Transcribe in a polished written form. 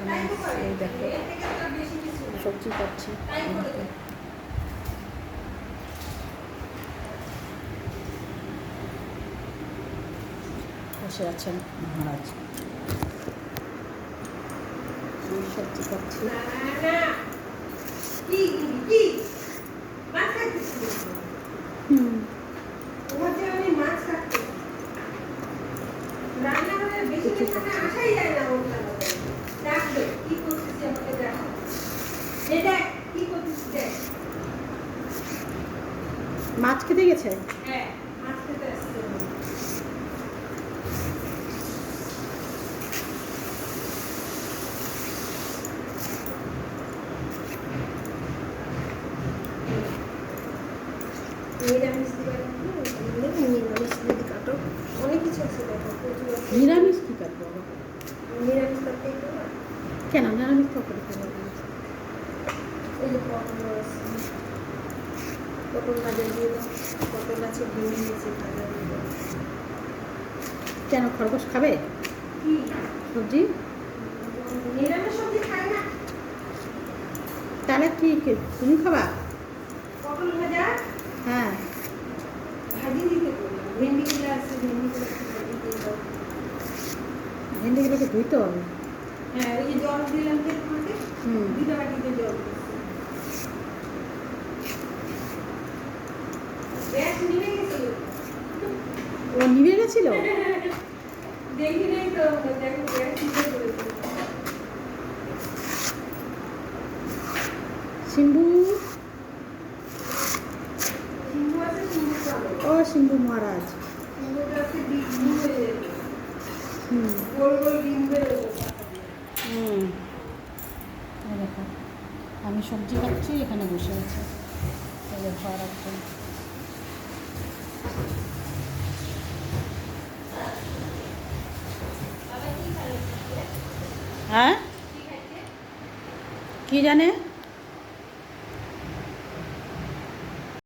এই দেখো সবজি কাটছি। বসে আছেন মহারাজ, সবজি কাটছি। মাছ খেতে গেছে? নিরামিষ কি কাটবো? কেন নিরামিষ তো করে পটল ভাজা দিয়ে দাও, পটল আছে, ডিম আছে, ভাজা দিয়ে দাও। কেন খরগোশ খাবে সবজি? নিরামিষ সবজি খাই না। তাহলে কি তুমি খাবা? পটল ভাজা হ্যাঁ, ভাজি দিতে বললাম। ভেন্ডিগুলো আছে, ভেন্ডিগুলো ভাজি দিয়ে দাও। ভেন্ডিগুলোকে ধুইতে হবে। হ্যাঁ, ওই যে জল দিলাম যে তোমাকে, দুটো বাটিতে জল দিচ্ছি। গ্যাস নিভে গেছিল। ও নিভে গেছিল? দেখি নাই তো, দেখো গ্যাস নিভে গেছিল। সিম্বু, সিম্বু আছে, সিম্বু খাবে। ও সিম্বু মহারাজ। সিম্বুর কাছে ডিম হয়ে যাবে। গোল গোল ডিম বেরোবে। এই দেখো আমি সবজি কাটছি, এখানে বসে আছে। এই দেখো আর একজন। হ্যাঁ কি জানে?